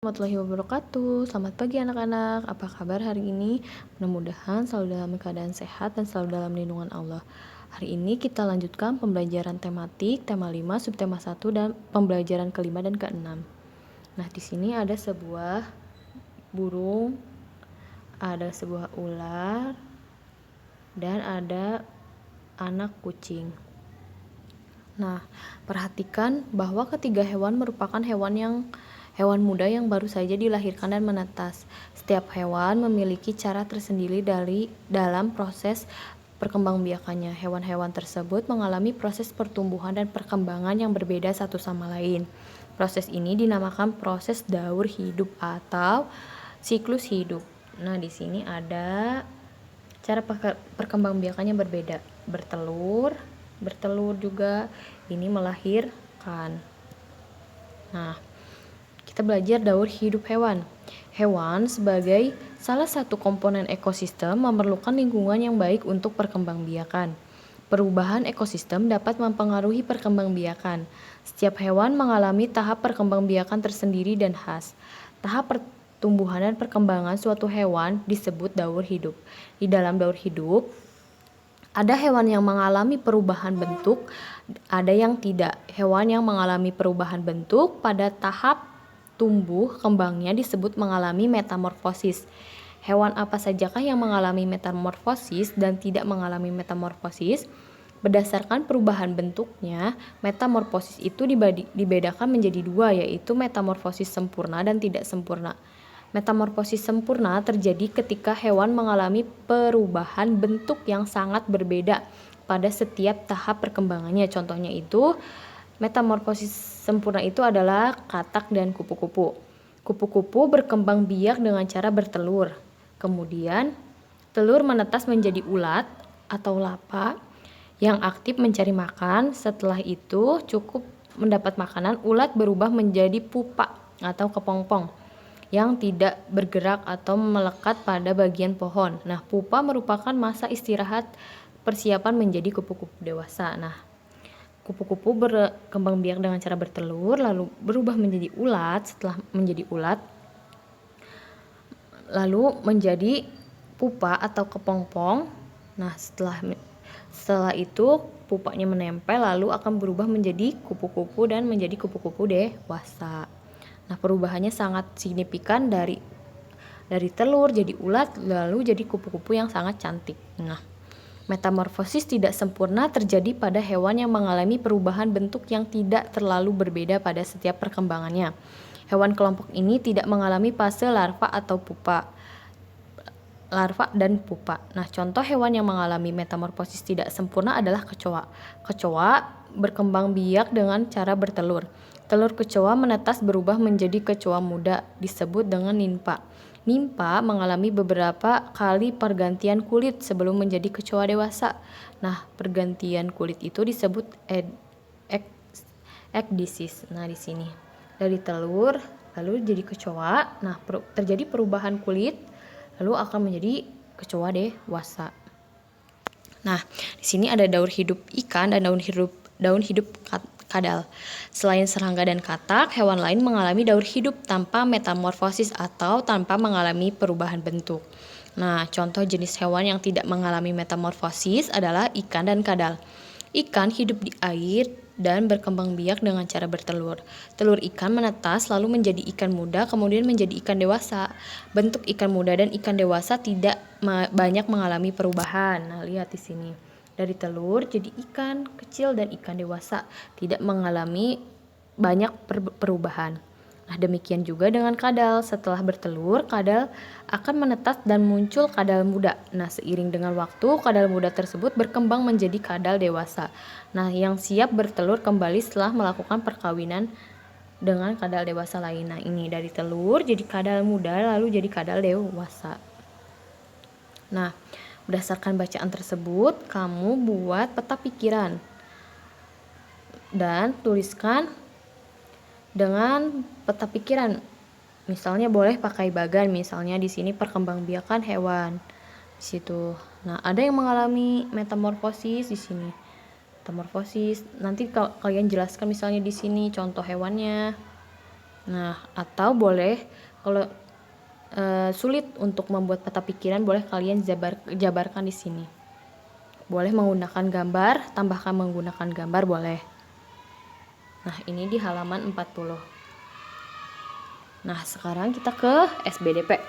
Warahmatullahi wabarakatuh. Selamat pagi anak-anak. Apa kabar hari ini? Mudah-mudahan selalu dalam keadaan sehat dan selalu dalam lindungan Allah. Hari ini kita lanjutkan pembelajaran tematik tema 5 subtema 1 dan pembelajaran kelima dan keenam. Nah, di sini ada sebuah burung, ada sebuah ular, dan ada anak kucing. Nah, perhatikan bahwa ketiga hewan merupakan hewan muda yang baru saja dilahirkan dan menetas. Setiap hewan memiliki cara tersendiri dalam proses perkembangbiakannya. Hewan-hewan tersebut mengalami proses pertumbuhan dan perkembangan yang berbeda satu sama lain. Proses ini dinamakan proses daur hidup atau siklus hidup. Nah, di sini ada cara perkembangbiakannya berbeda. Bertelur juga, ini melahirkan. Nah, kita belajar daur hidup hewan. Hewan sebagai salah satu komponen ekosistem memerlukan lingkungan yang baik untuk perkembangbiakan. Perubahan ekosistem dapat mempengaruhi perkembangbiakan. Setiap hewan mengalami tahap perkembangbiakan tersendiri dan khas. Tahap pertumbuhan dan perkembangan suatu hewan disebut daur hidup. Di dalam daur hidup, ada hewan yang mengalami perubahan bentuk, ada yang tidak. Hewan yang mengalami perubahan bentuk pada tahap tumbuh kembangnya disebut mengalami metamorfosis. Hewan apa sajakah yang mengalami metamorfosis dan tidak mengalami metamorfosis? Berdasarkan perubahan bentuknya, metamorfosis itu dibedakan menjadi dua, yaitu metamorfosis sempurna dan tidak sempurna. Metamorfosis sempurna terjadi ketika hewan mengalami perubahan bentuk yang sangat berbeda pada setiap tahap perkembangannya. Contohnya itu, metamorfosis sempurna itu adalah katak dan kupu-kupu. Kupu-kupu berkembang biak dengan cara bertelur. Kemudian, telur menetas menjadi ulat atau lapa yang aktif mencari makan. Setelah itu, cukup mendapat makanan, ulat berubah menjadi pupa atau kepompong yang tidak bergerak atau melekat pada bagian pohon. Nah, pupa merupakan masa istirahat persiapan menjadi kupu-kupu dewasa. Nah, kupu-kupu berkembang biak dengan cara bertelur, lalu berubah menjadi ulat. Setelah menjadi ulat, lalu menjadi pupa atau kepompong. Nah, setelah itu pupanya menempel, lalu akan berubah menjadi kupu-kupu dan menjadi kupu-kupu dewasa. Nah, perubahannya sangat signifikan dari telur jadi ulat, lalu jadi kupu-kupu yang sangat cantik. Nah, metamorfosis tidak sempurna terjadi pada hewan yang mengalami perubahan bentuk yang tidak terlalu berbeda pada setiap perkembangannya. Hewan kelompok ini tidak mengalami fase larva dan pupa. Nah, contoh hewan yang mengalami metamorfosis tidak sempurna adalah kecoa. Kecoa berkembang biak dengan cara bertelur. Telur kecoa menetas berubah menjadi kecoa muda, disebut dengan nimpa. Nimpa mengalami beberapa kali pergantian kulit sebelum menjadi kecoa dewasa. Nah, pergantian kulit itu disebut ekdisis. Nah, di sini dari telur lalu jadi kecoa. Nah, terjadi perubahan kulit lalu akan menjadi kecoa dewasa. Nah, di sini ada daur hidup ikan dan daun hidup kadal. Selain serangga dan katak, hewan lain mengalami daur hidup tanpa metamorfosis atau tanpa mengalami perubahan bentuk. Nah, contoh jenis hewan yang tidak mengalami metamorfosis adalah ikan dan kadal. Ikan hidup di air dan berkembang biak dengan cara bertelur. Telur ikan menetas lalu menjadi ikan muda, kemudian menjadi ikan dewasa. Bentuk ikan muda dan ikan dewasa tidak banyak mengalami perubahan. Nah, lihat di sini. Dari telur jadi ikan kecil dan ikan dewasa, tidak mengalami banyak perubahan. Nah, demikian juga dengan kadal. Setelah bertelur, kadal akan menetas dan muncul kadal muda. Nah, seiring dengan waktu, kadal muda tersebut berkembang menjadi kadal dewasa. Nah, yang siap bertelur kembali setelah melakukan perkawinan dengan kadal dewasa lain. Nah, ini dari telur jadi kadal muda lalu jadi kadal dewasa. Nah, berdasarkan bacaan tersebut, kamu buat peta pikiran dan tuliskan dengan peta pikiran. Misalnya boleh pakai bagan, misalnya di sini perkembangbiakan hewan. Di situ. Nah, ada yang mengalami metamorfosis di sini. Metamorfosis. Nanti kalian jelaskan misalnya di sini contoh hewannya. Nah, atau boleh Kalau sulit untuk membuat peta pikiran, boleh kalian jabarkan di sini. Boleh menggunakan gambar, tambahkan menggunakan gambar boleh. Nah, ini di halaman 40. Nah, sekarang kita ke SBDP.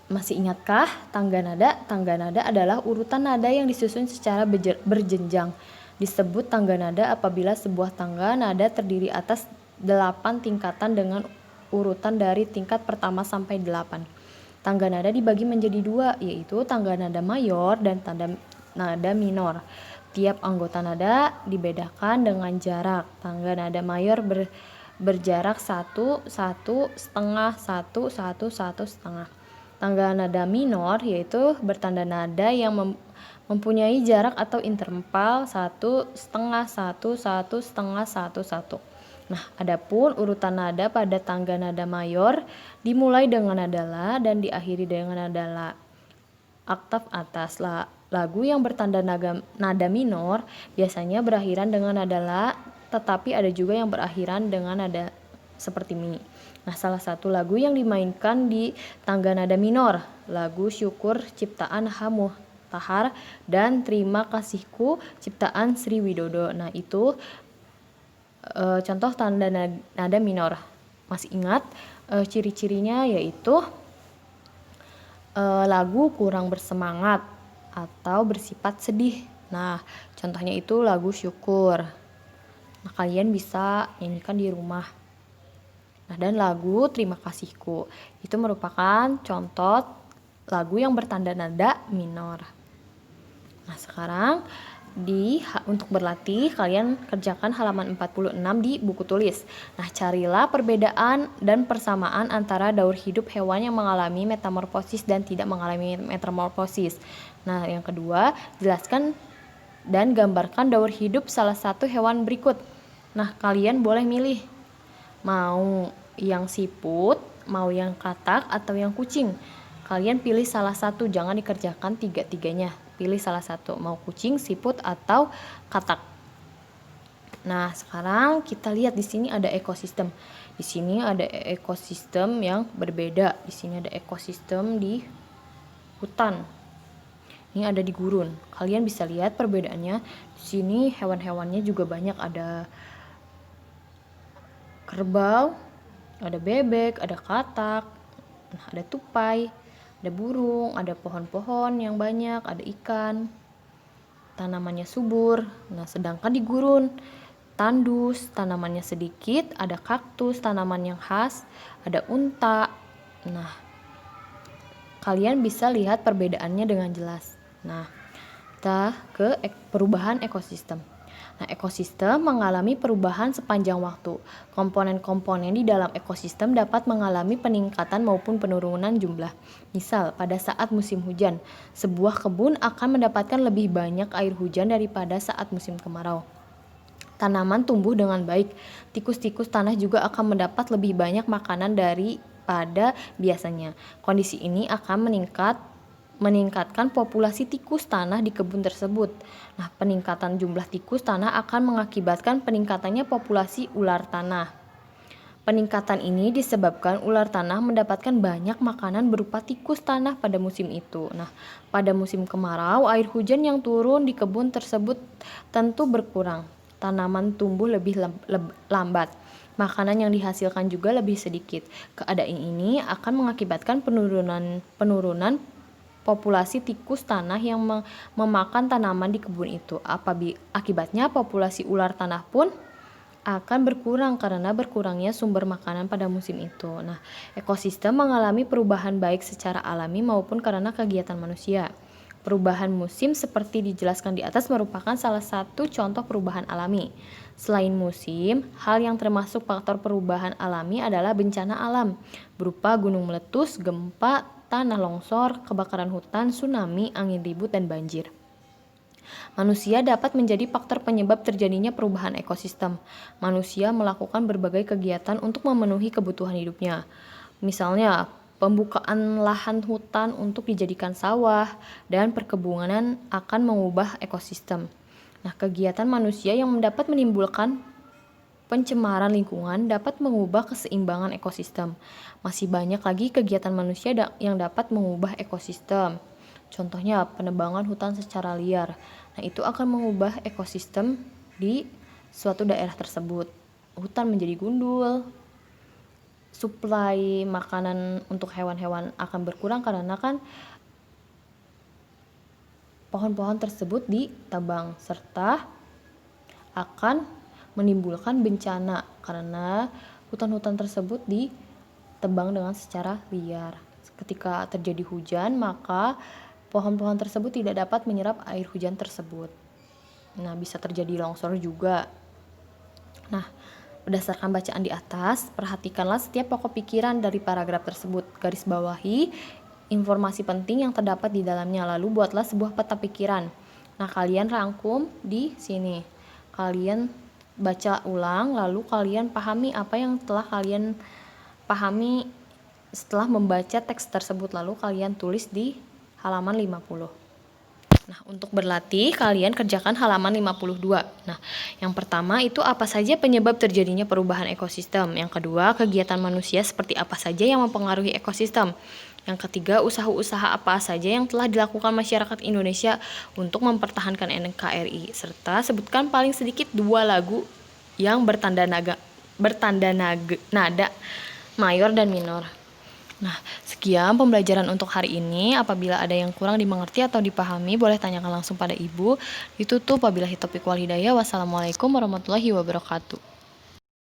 Masih ingatkah tangga nada? Tangga nada adalah urutan nada yang disusun secara berjenjang. Disebut tangga nada apabila sebuah tangga nada terdiri atas 8 tingkatan dengan urutan dari tingkat pertama sampai 8. Tangga nada dibagi menjadi 2, yaitu tangga nada mayor dan tangga nada minor. Tiap anggota nada dibedakan dengan jarak. Tangga nada mayor berjarak 1, 1, setengah, 1, 1, 1, setengah. Tangga nada minor yaitu bertanda nada yang mempunyai jarak atau interval 1, setengah, 1, 1, setengah, 1, 1. Nah, adapun urutan nada pada tangga nada mayor dimulai dengan nada la dan diakhiri dengan nada la. Oktav atas. Lagu yang bertanda nada minor biasanya berakhiran dengan nada la, tetapi ada juga yang berakhiran dengan nada seperti mi. Nah, salah satu lagu yang dimainkan di tangga nada minor, lagu Syukur ciptaan Hamuh Tahar dan Terima Kasihku ciptaan Sri Widodo. Nah, itu contoh tanda nada minor. Masih ingat ciri-cirinya yaitu lagu kurang bersemangat atau bersifat sedih. Nah, contohnya itu lagu Syukur. Nah, kalian bisa nyanyikan di rumah. Nah, dan lagu Terima Kasihku itu merupakan contoh lagu yang bertanda nada minor. Nah, sekarang untuk berlatih kalian kerjakan halaman 46 di buku tulis. Nah, carilah perbedaan dan persamaan antara daur hidup hewan yang mengalami metamorfosis dan tidak mengalami metamorfosis. Nah, yang kedua, jelaskan dan gambarkan daur hidup salah satu hewan berikut. Nah, kalian boleh milih mau yang siput, mau yang katak, atau yang kucing. Kalian pilih salah satu, jangan dikerjakan tiga-tiganya. Pilih salah satu, mau kucing, siput, atau katak. Nah, sekarang kita lihat di sini ada ekosistem. Di sini ada ekosistem yang berbeda. Di sini ada ekosistem di hutan. Ini ada di gurun. Kalian bisa lihat perbedaannya. Di sini hewan-hewannya juga banyak, ada kerbau, ada bebek, ada katak, ada tupai, ada burung, ada pohon-pohon yang banyak, ada ikan, tanamannya subur. Nah, sedangkan di gurun tandus, tanamannya sedikit, ada kaktus, tanaman yang khas, ada unta. Nah, kalian bisa lihat perbedaannya dengan jelas. Nah, kita ke perubahan ekosistem. Nah, ekosistem mengalami perubahan sepanjang waktu. Komponen-komponen di dalam ekosistem dapat mengalami peningkatan maupun penurunan jumlah. Misal, pada saat musim hujan, sebuah kebun akan mendapatkan lebih banyak air hujan daripada saat musim kemarau. Tanaman tumbuh dengan baik. Tikus-tikus tanah juga akan mendapat lebih banyak makanan daripada biasanya. Kondisi ini akan meningkatkan populasi tikus tanah di kebun tersebut. Nah, peningkatan jumlah tikus tanah akan mengakibatkan peningkatannya populasi ular tanah. Peningkatan ini disebabkan ular tanah mendapatkan banyak makanan berupa tikus tanah pada musim itu. Nah, pada musim kemarau, air hujan yang turun di kebun tersebut tentu berkurang. Tanaman tumbuh lebih lambat. Makanan yang dihasilkan juga lebih sedikit. Keadaan ini akan mengakibatkan penurunan populasi tikus tanah yang memakan tanaman di kebun itu. Akibatnya populasi ular tanah pun akan berkurang karena berkurangnya sumber makanan pada musim itu. Nah, ekosistem mengalami perubahan baik secara alami maupun karena kegiatan manusia. Perubahan musim seperti dijelaskan di atas merupakan salah satu contoh perubahan alami. Selain musim, hal yang termasuk faktor perubahan alami adalah bencana alam berupa gunung meletus, gempa, tanah longsor, kebakaran hutan, tsunami, angin ribut, dan banjir. Manusia dapat menjadi faktor penyebab terjadinya perubahan ekosistem. Manusia melakukan berbagai kegiatan untuk memenuhi kebutuhan hidupnya. Misalnya, pembukaan lahan hutan untuk dijadikan sawah dan perkebunan akan mengubah ekosistem. Nah, kegiatan manusia yang dapat menimbulkan pencemaran lingkungan dapat mengubah keseimbangan ekosistem. Masih banyak lagi kegiatan manusia yang dapat mengubah ekosistem. Contohnya penebangan hutan secara liar. Nah, itu akan mengubah ekosistem di suatu daerah tersebut. Hutan menjadi gundul, suplai makanan untuk hewan-hewan akan berkurang karena kan pohon-pohon tersebut ditebang, serta akan menimbulkan bencana karena hutan-hutan tersebut ditebang dengan secara liar. Ketika terjadi hujan, maka pohon-pohon tersebut tidak dapat menyerap air hujan tersebut. Nah, bisa terjadi longsor juga. Nah, berdasarkan bacaan di atas, perhatikanlah setiap pokok pikiran dari paragraf tersebut. Garis bawahi informasi penting yang terdapat di dalamnya, lalu buatlah sebuah peta pikiran. Nah, kalian rangkum di sini. Kalian baca ulang, lalu kalian pahami apa yang telah kalian pahami setelah membaca teks tersebut, lalu kalian tulis di halaman 50. Nah, untuk berlatih, kalian kerjakan halaman 52. Nah, yang pertama itu apa saja penyebab terjadinya perubahan ekosistem. Yang kedua, kegiatan manusia seperti apa saja yang mempengaruhi ekosistem. Yang ketiga, usaha-usaha apa saja yang telah dilakukan masyarakat Indonesia untuk mempertahankan NKRI. Serta sebutkan paling sedikit 2 lagu yang bertanda nada mayor dan minor. Nah, sekian pembelajaran untuk hari ini. Apabila ada yang kurang dimengerti atau dipahami, boleh tanyakan langsung pada Ibu. Ditutup wabillahi taufiq wal hidayah. Wassalamualaikum warahmatullahi wabarakatuh.